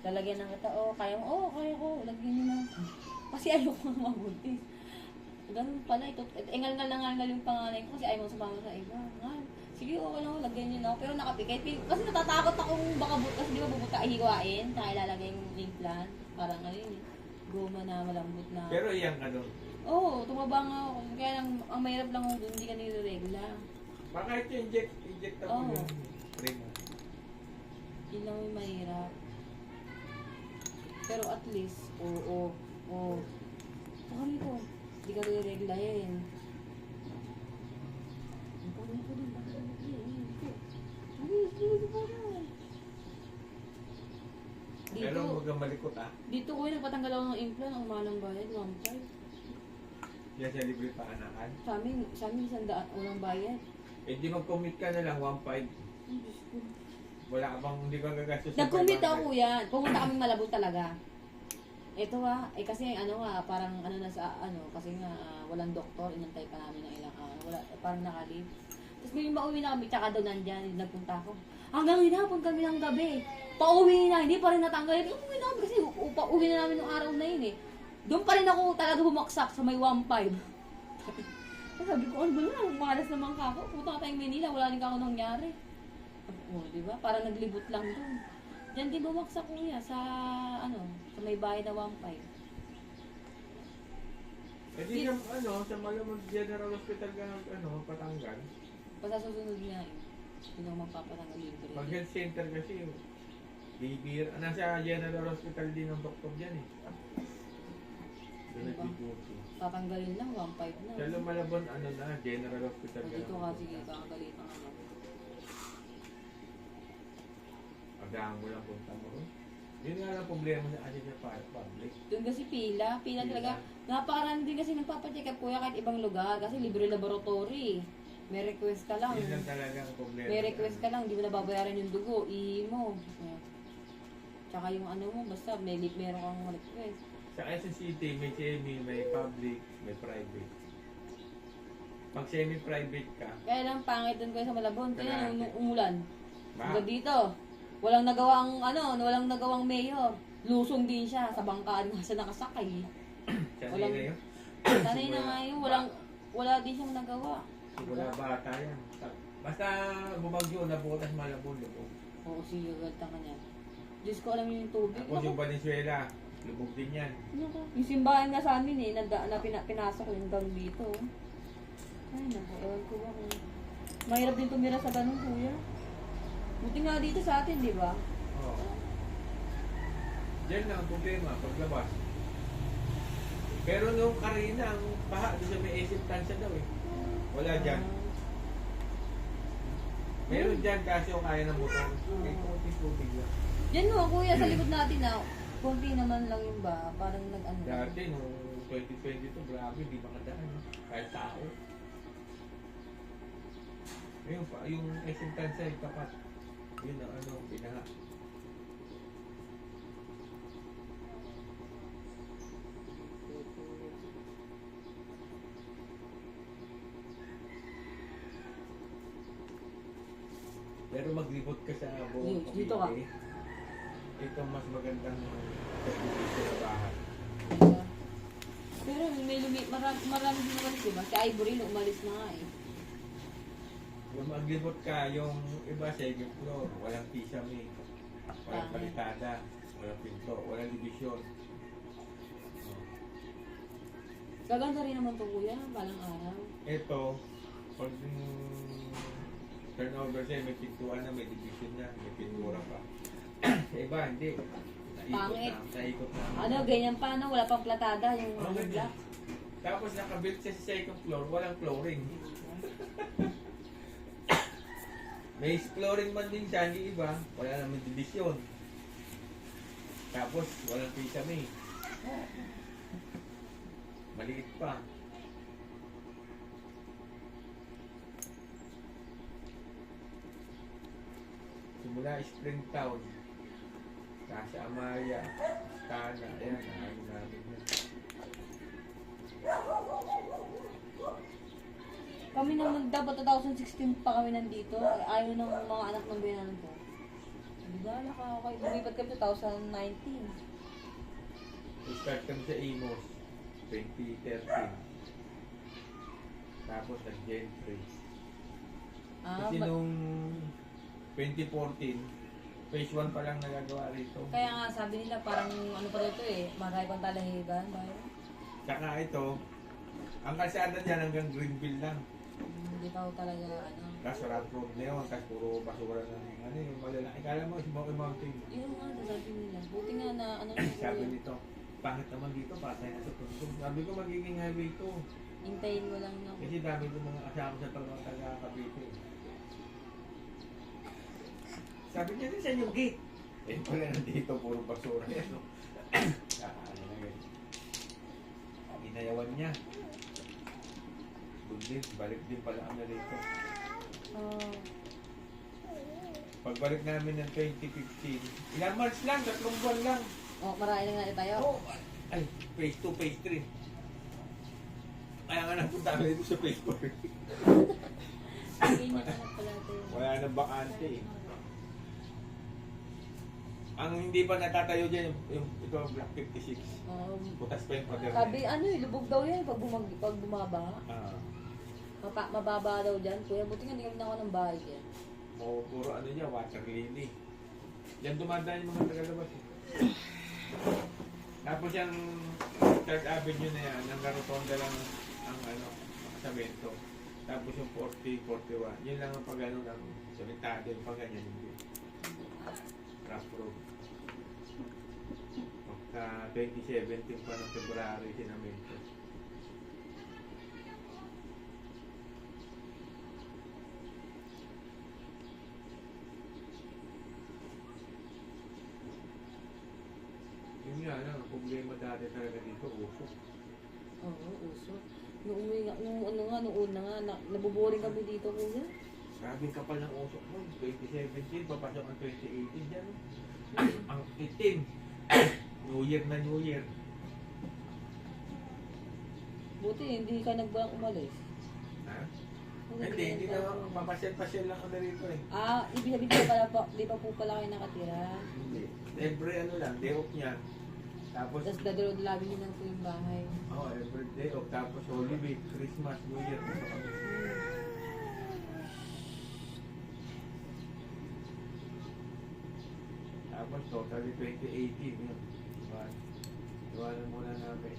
lalagyan ng kita, kaya mo, kaya ko, lagyan niyo na. Kasi ayoko na mabuntis. Ganun pala, engal-ngal na nga yung panganay ko kasi ayaw mo sumama sa iba. Sige, okay lang, lagyan niyo na ako. Pero nakapikit. Kasi natatakot akong baka kasi di ba bubuta hiwain, kaya ilalagay yung implant. Parang goma na malambot na. Pero iyang ano? Oo, tumaba nga ako. Kaya lang, ang mahirap lang kung hindi ka nireregla. Baka ito inject ako yung cream. Yun lang yung mahirap. Pero at least, saka nito, hindi ka nirereglahin. Pero huwag malikot Dito ko nagpatanggal ako ng implant, ang malang bayad, 1.5. Yan siya libre pa anakan? Sa amin 100, walang bayad. Eh di mag-commit ka na lang, 1.5. Wala ka bang, hindi ka gagastos sa Nag-commit ako yan. Pumunta kaming Malabon talaga. Ito kasi parang na sa kasi nga walang doktor, inantay pa namin ng ilang araw. Parang nakalip. Tapos may mauwi na kami, tsaka doon nandyan, nagpunta ako. Hanggang hinapon kami ng gabi. Pauwi na, hindi pa rin natanggal. Uuwi na kami kasi pauwi na namin ng araw na yun eh. Doon pa rin ako talaga bumaksak sa may 1.5. Sabi ko, ano ba na? Malas naman ka ako. Puta ka tayong Manila, wala rin ka ako nangyari. Diba? Parang naglibot lang doon. Diyan din bumaksak kuya sa sa may bahay na 1.5. Eh di sa Malamon General Hospital ka patanggal. Basta susunod niya hindi ako magpapatanggal libre. Pag health center kasi, nasa General Hospital din ang doktor dyan eh. Tatanggalin lang, 1.5 na. Sa Lumalabon, General Hospital ka dito kasi kakagalit ang Agahan mo lang punta mo. Yun nga lang problema sa public. Doon kasi pila talaga. Napakarami din kasi nagpapacheck up kuya kahit ibang lugar kasi libre laboratory. May request ka lang. Yun lang talaga ang problema. May request ka lang, hindi mo nababayaran yung dugo, mo. Tsaka yung mo, basta meron kang request. Sa Quezon City, may semi, may public, may private. Pag semi-private ka, Kaya lang pangit doon kayo sa Malabon, kaya nung umulan. Ba? Hanggang dito, walang nagawang mayor. Lusong din siya sa bangkaan nga siya nakasakay. sanay na yun. Sanay na nga yun, wala din siyang nagawa. Wala bata yan. Basta bumagyo, nabutas Malabon. Oo, sige, ganda ka niya. Diyos ko, alam niyo yung tubig. Tapos yung Valenzuela, lubog din yan. Yung simbahan nga sa amin pinasok yung gang dito. Ay, naku, ewan ko ba kung... Mahirap din tumira sa ganun, kuya. Buti nga dito sa atin, di ba? Oo. Yan lang ang problema, paglabas. Pero nung Karina, ang baha, doon sa may acid tansya daw eh. Wala dyan. Meron dyan kasi yung kaya ng motor. May kunti-kunti lang. Diyan mo, kuya, sa likod natin konti naman lang yung ba, parang nag-ano. Dati, nung 2022, grabe, di makadaan. Kahit tao. Ayun pa, yung acid tansya, tapat. Yun ang binaha. Pero maglibot ka sa buong Dito ka. Ito mas magandang service sa bahay. Pero marami din umalis, diba? Si Ivory na umalis na nga eh. Kung maglibot ka, yung iba sa second floor, walang kisame, walang palitada, walang pinto, walang division. Gaganda rin naman ito kuya, balang araw. Ito, pag turnover siya, may pintuan na, may division na, may pintura pa. Sa iba, hindi. Pangit. Naikot na. Ganyan pa, wala pang platada yung block. Tapos nakabuild siya sa second floor, walang flooring. May flooring man din siya, hindi iba, wala naman division. Tapos, walang kisame. Maliit pa. Simula Springtown, Casa Amaya, Tana, ayan, ano namin yan. Kami nang dapat 2016 pa kami nandito, ayaw ng mga anak ng biyanan ko. Di ba? Wala ka, okay. Lumipat kami 2019. Start kami sa Amos, 2013. Tapos nag-Gentry. Kasi Ba- nung 2014, phase 1 pa lang nagagawa rito. Kaya nga sabi nila parang ano pa dito eh, magay pang talahigan. Saka ito, ang kalsada dyan hanggang Greenville lang. Hindi pa ako talaga ano. Kaso rough road na yun, kasi puro basura na ano yung malalaki. Kala mo, Smoky Mountain. Yun nga, sabi nila. Buti nga na ano Sabi kuya. nito, pangit naman dito, patay na sa tundong. Sabi ko, magiging highway to. Hintayin mo lang na. Kasi dami ko mga kasama sa pagmang taga-Cavite. Sabi niya din sa yung gate. Eh, pala nandito, puro basura yan, no? Ano na yun. Inayawan niya. Doon din, balik din pala kami rito. Oh. Pagbalik namin ng 2015, ilang months lang, 3 buwan lang. Oh, marami na nga tayo. Oh, ay, phase 2, phase 3. Kaya nga napunta kami dito sa phase 4. Ganyan ka na pala tayo. Wala nang bakante eh. Ang hindi pa natatayo dyan, ito ang Block 56. Butas pa yung pader. Sabi ano eh, lubog daw yan pag, pag bumaba. Ah, Mababa daw dyan. Kuya, buti nga hindi kami nakuha ng bahay yan. puro ano niya, water lily. Yan dumadaan yung mga tagalabas eh. Tapos yung 3rd Avenue na yan, ang rotonda lang ang ano, makasamento. Tapos yung 40, 41, yun lang ang pag-ano ng samentado, yung pag-ganyan hindi. Rough road. Pagka 2017 pa ng February, sinamento. Yun nga lang, ang problema dati talaga dito, usok. Oo, uso. Nung umuwi nga, nung ano nga, nung una nga, nabuboring kami dito kuya. Grabe kapal ng usok mo. 2017, papasok ang 2018 dyan. Ang itim. New Year na New Year. Buti hindi ka nagbalang umalis. Ha? Hindi na papasyal-pasyal lang kami rito eh. Ah, ibig sabihin di pa pala di pa po pala kayo nakatira. Hindi. Every ano lang, day off niya. Tapos, Tapos dadalo lagi niyo lang po yung bahay. every day off. Tapos Holy Week, Christmas, New Year. Ano kami? Tapos totally 2018 yun. Iwanan muna namin.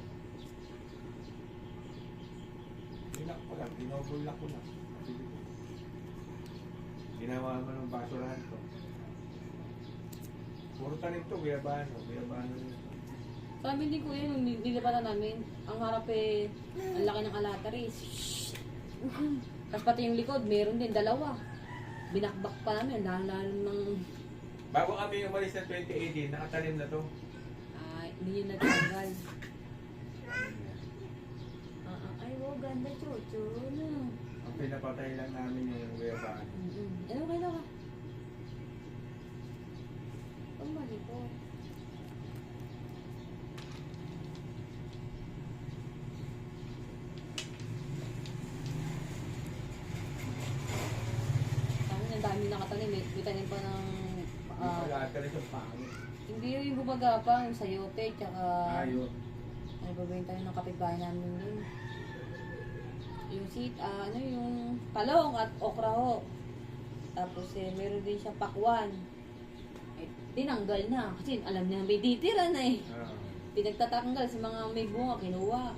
Tinak ko lang, dinobulak ko lang. Ginawa mo ng basurahan to. Puro tanim to, guyabano yun. Sa amin din kuya, nung nilipatan namin, ang harap eh, ang laki ng alataris. Tapos pati yung likod, meron din, 2. Binakbak pa namin, ang lalim ng... Bago kami umalis ng 2018, nakatanim na to. Hindi yun natanggal. Ay, wow, ganda, chocho. No. Ang pinapatay lang namin yung guyabano. Ano kayo ka? Ang mali ko. Sabi ang dami nakatanim. May tanim pa ng... Wala ka rin sa pangit. hindi yung gumagapang, yung sayote, tsaka... Ayun. Ay, babawin tayo ng kapitbahay namin yun. Yung ano yung talong at okra ho. Tapos meron din siya pakwan. Eh, tinanggal na. Kasi alam niya may titira na eh. Pinagtatanggal sa mga may bunga, kinuha.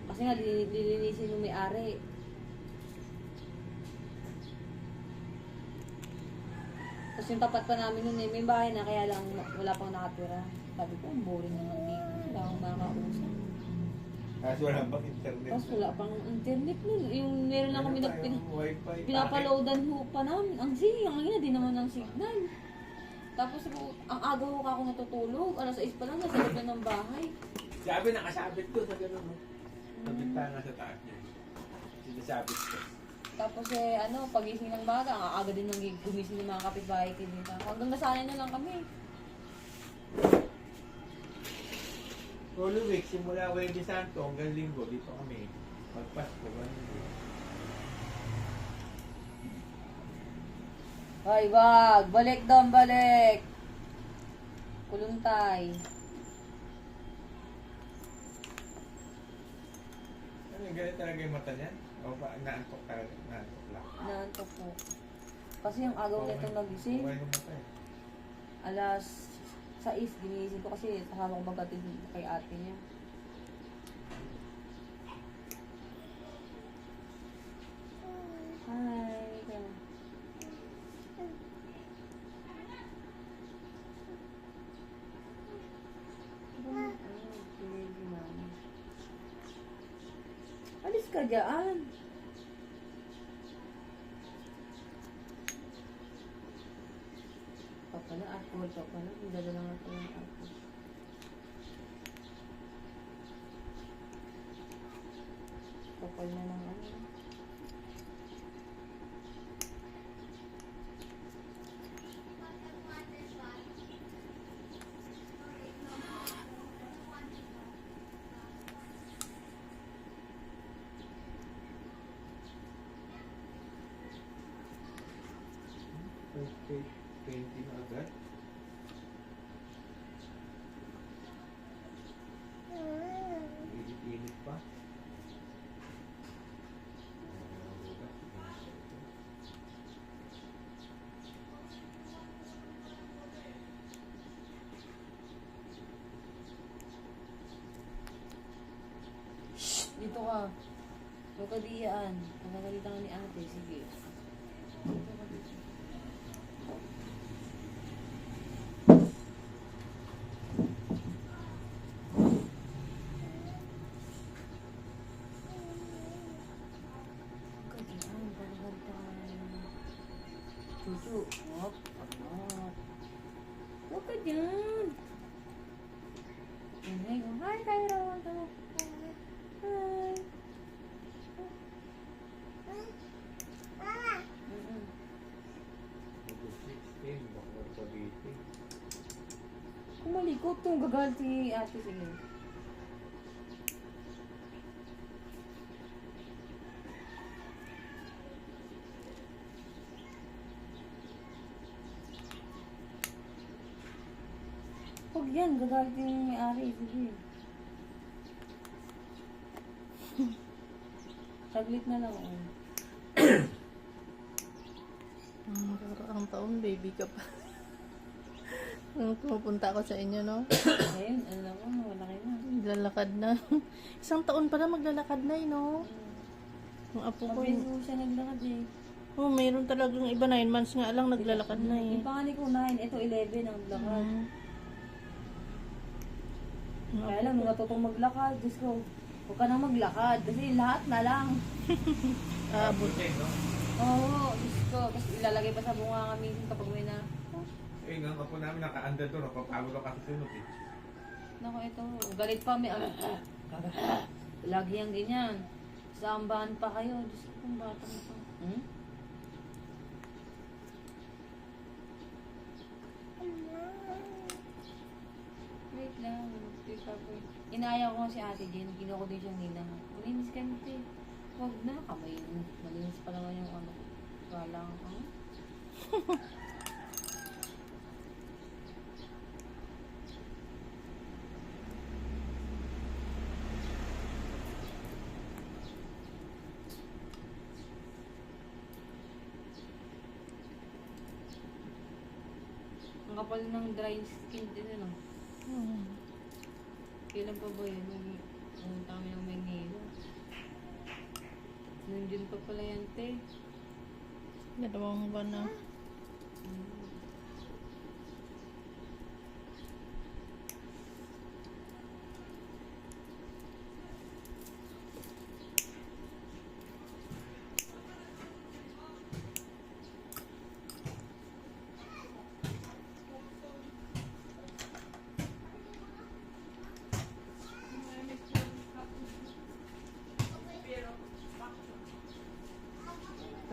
Kasi nga, lilinisin yung may-ari. Tapos yung tapat pa namin nun eh, may bahay na, kaya lang wala pang nakatira. Sabi ko, ang boring naman dito. Wala akong makakausap. Kasi wala pang internet. Tapos wala pang internet nun. Yung meron lang kami Wi-Fi. pinapaloadan ho pa namin. Ang ang ina, di naman ng signal. Tapos ang aga ho ako natutulog. Alas 6 pa lang, nasa loob na ng bahay. Sabi, nakasabit ko sa gano'n, no? Sabit pa nga sa taas niya. Sinasabit ko. Tapos pagising ng baga, ang aga din nang gumising ng mga kapitbahay ko dito. Hanggang nasanay na lang kami. Holy Week, simula Wedi Santo hanggang Linggo, dito kami. Magpasko, ganun. Ay, wag. Balik doon, balik. Kuluntay. Ano, ganit talaga yung mata niya? O ba, naantok talaga? Naantok lang. Naantok po. Kasi yung agaw nito nagising. Okay yung mata eh. Alas 6, ginising ko kasi kasama ko magkatid kay ate niya. Hi. Alis ka dyan. Pala, alcohol pa pala. Dala lang ako ng alcohol. Kapal na ng ano. Okay, 20 na agad. Init pa. Dito ka. Huwag ka diyaan. Pagkakalitan ka ni ate. Sige. Dito ka dito. Huwag ka diyaan. Pagkakalitan. Chuchu. Hop. Hop. Huwag ka dyan. Hi, Tyron. Hi. Kung malikot yung gagalit si ate, sige. Huwag yan, gagalit yung may-ari, sige. Saglit na lang, oh. Ang taon, baby ka pa. Nung pumupunta ako sa inyo, no? Ayun, ano ko, malaki na. Maglalakad na. Isang taon pa na maglalakad na, no? Ang apo ko. Mabilis ko siya naglakad eh. Oh, mayroon talagang iba 9 months nga lang naglalakad na eh. Yung panganay ko 9, ito 11 ang lakad. Ang Kaya apo lang, ko. nung natutong maglakad, Diyos ko, huwag ka nang maglakad. Kasi lahat na lang. Aabot. no? Oo, Diyos ko. Kasi ilalagay pa sa bunga kami kapag may na. Eh, nga po namin naka-under doon. Napapagod ako kasusunod eh. Naku, ito. Galit pa may. Lagi yung ganyan. Sa ambahan pa kayo. Diyos ko, kung bata mo pa. Hmm? Wait lang. Wait pa po. Inaya ko si ate Jen. Ginawa ko din siyang ninang. Malinis ka nito eh. Huwag na. Kamay. Malinis pa naman yung ano. Kala ko. Ang kapal ng dry skin din ano. Kailan pa ba yun? Nung kami ng Manila. Nandun pa pala yan, te. 2 buwan na.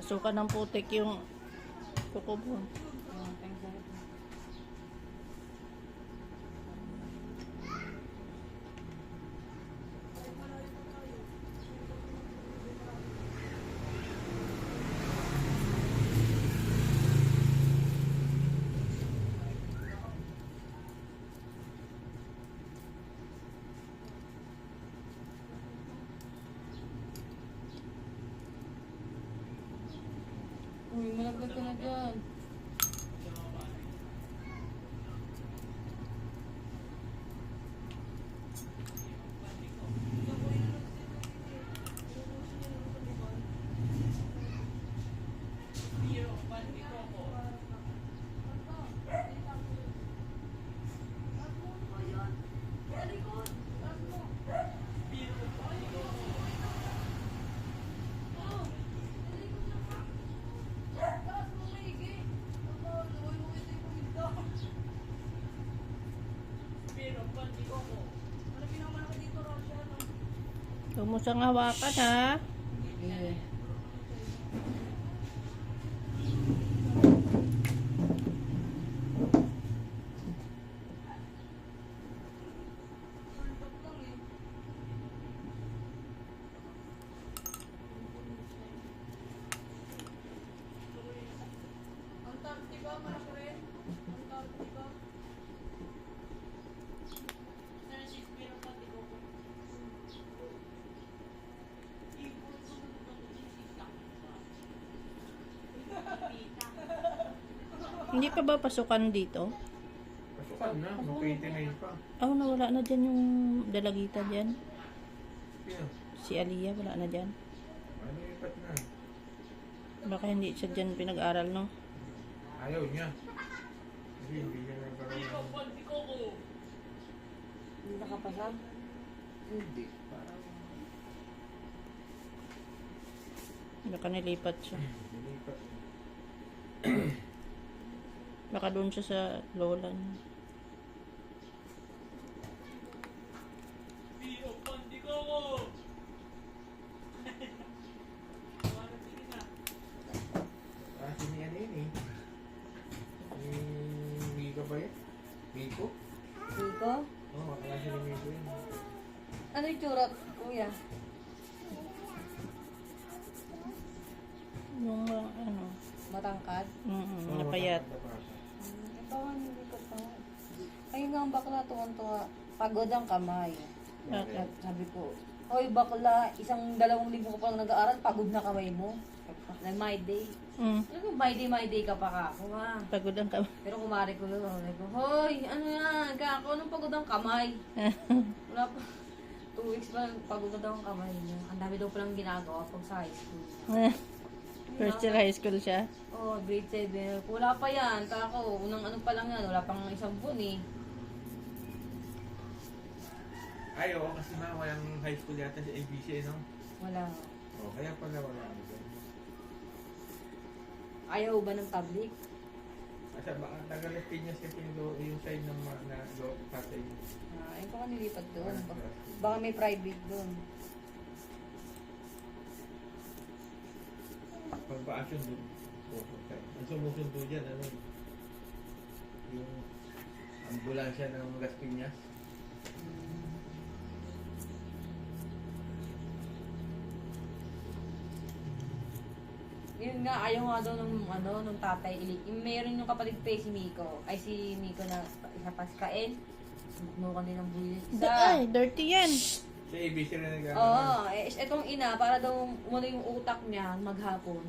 Pasukan ng putik yung kuko mo. Thanks, sir. malaglag ka na dyan. Huwag mo siyang hawakan, ha? Eh. Hindi pa ba pasukan dito? Pasukan na, mag-29 pa. Oh, nawala na dyan yung dalagita dyan. Sino? Si Aliyah, wala na dyan. Ano ipat na? Baka hindi siya dyan pinag-aral, no? Ayaw niya. Kasi hindi niya nagkaroon ng... Hindi nakapasag? Hindi. Parang... Baka nilipat siya. Nilipat. Baka doon siya sa lola niya. Ah, si Mia yun eh. Miko ba yun? Miko? Dito? Oo, kaklase ni Miko yun. Ano yung tsura, kuya? Yung ano, Matangkad? Oo, napayat. matanda pa siya. Ito nga, hindi ko pa. Ayun nga ang bakla, tuwang-tuwa. Pagod ang kamay. Bakit? Sabi ko, hoy bakla, 1,000-2,000 ko pa lang nag-aaral, pagod na kamay mo. My day. Ano kung my day ka pa ka? Kuma. Pagod ang kamay. Pero kumari ko yun. Sabi ko, hoy, ano yan? Kako, anong pagod ang kamay? Wala pa. 2 weeks pa, pagod na daw ang kamay niya. Ang dami daw palang ginagawa pag sa high school. First year high school siya. Oh, grade 7. Wala pa yan. Kako, unang ano pa lang yan. Wala pang 1 buwan eh. Ay, oo, kasi ma, walang high school yata sa ABC, no? Wala. Oo, kaya pala wala ako dyan. Ayaw ba ng public? Kasi baka Tagalog Piñas kasi yung side ng mga na tatay. Ayun ko ka nilipat doon. Baka may private doon. Pagpa-action doon. Ang sumusundo dyan, ano yung ambulansya ng Las Piñas. Yun nga, ayaw nga daw nung tatay. Mayroon yung kapatid pa si Miko. Ay, si Miko na isa pa si Kael. Sumukmukan din ng bulis. Ay, dirty yan. Sa ABC na nag-aaral. Oo, etong ina, para daw umano yung utak niya maghapon.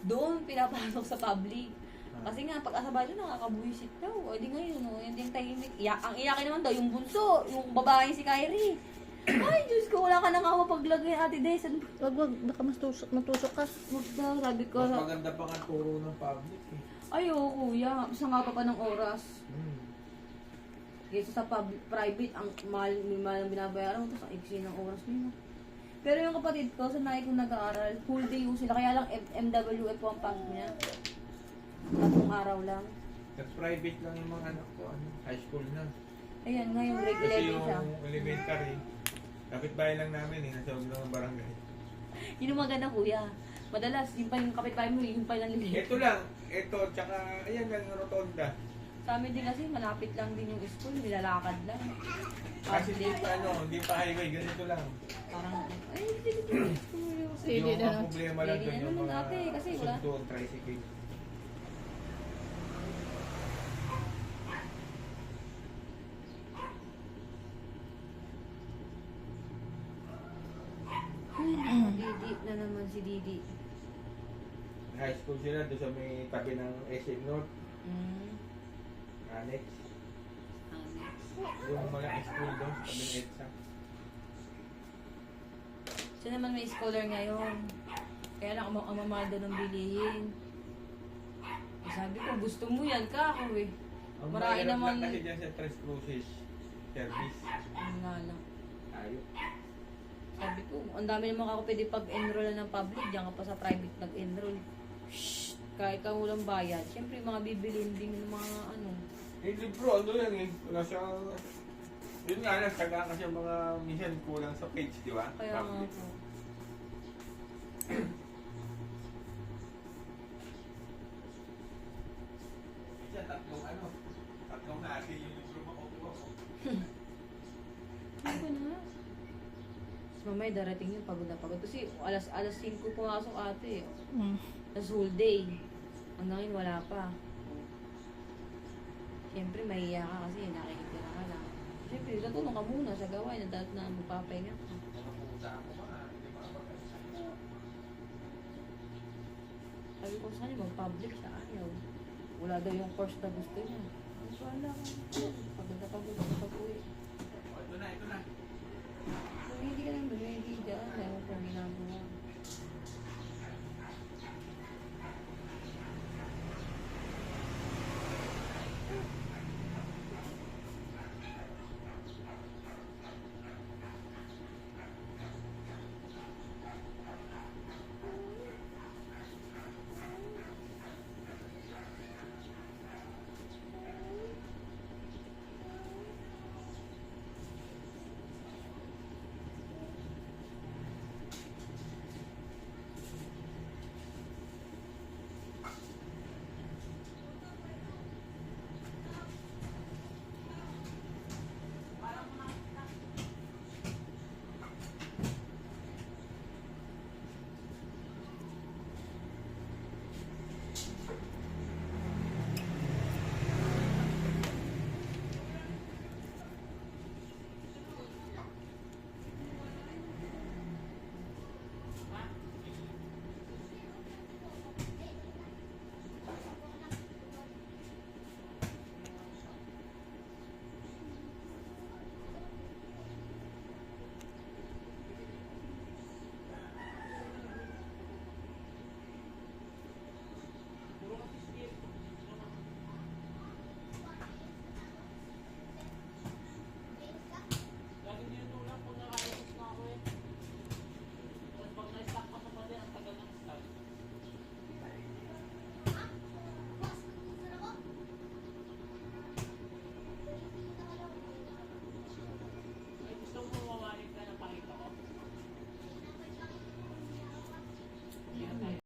Doon pinapasok sa public. Kasi nga, pag asabay doon, nakakabuisit daw. O di ngayon, hindi yung tahimik. Ang iyakin naman daw, yung bunso, yung babae si Kyrie. Ay, Diyos ko, wala ka na nga mapaglagay, Ate Des. Wag, baka matusok ka. Huwag daw, sabi ko. Mas maganda pa nga turo ng public eh. Ay, oo, kuya. Isa nga pa ng oras. Hmm. Kaysa sa private, ang mahal ang binabayaran mo, tapos ang iksi ng oras nila. Pero yung kapatid ko, sanay kong nag-aaral, full day yung sila. Kaya lang MWF ang pag niya. 3 araw lang. Nag-private lang yung mga anak ko, ano, high school na. Ayan nga yung grade Kasi 11 yung siya. elementary, kapitbahay lang namin eh, nasa huwag ng barangay. Yun yung maganda kuya. Madalas, yung pa yung kapitbahay mo, yung pa lang nila. Ito lang, ito, tsaka, ayan lang, rotonda. Sa amin din kasi, malapit lang din yung school, nilalakad lang. Kasi Public. hindi pa, ano, hindi pa highway, ganito lang. Parang, ay, hindi yung school. Sige Yung na. ang problema lang Sige doon na yung naman mga ate, kasi wala. sundo ang tricycle. Didi na naman si Didi. High school sila doon sa may tabi ng SM North, Annex. Yung malaking school doon, tabi ng EDSA. Siya naman may scholar ngayon. Kaya lang ang mamahal doon ng bilihin. Eh, sabi ko, gusto mo yan ka ako eh. Ang Marami mahirap naman- lang kasi dyan sa Tres Cruces service. Ano nga lang. Ayok. Sabi ko, ang dami naman ako pwede pag-enroll ng public. Diyan ka pa sa private nag-enroll. Shhh! Kahit ka walang bayad. Siyempre, mga bibilin din ng mga ano. Yung libro, ano yan eh. Wala siyang... Yun nga lang, taga kasi mga minsan kulang sa page, di ba? Kaya nga Public. po. Minsan tatlong natin yung libro makukuha ko. Ano na? Tapos mamaya darating yung pagod na pagod. Kasi alas 5 pumasok ate. Mm. Tapos whole day. Hanggang ngayon wala pa. Siyempre mahiya ka kasi nakikitira ka lang. Siyempre tutulong ka muna sa gawain na magpapahinga ka. Nakapunta ako pa, hindi makapagkakas. Sabi ko sa kanya mag-public siya ayaw. Wala daw yung course na gusto niya. Ang wala ka. Pagod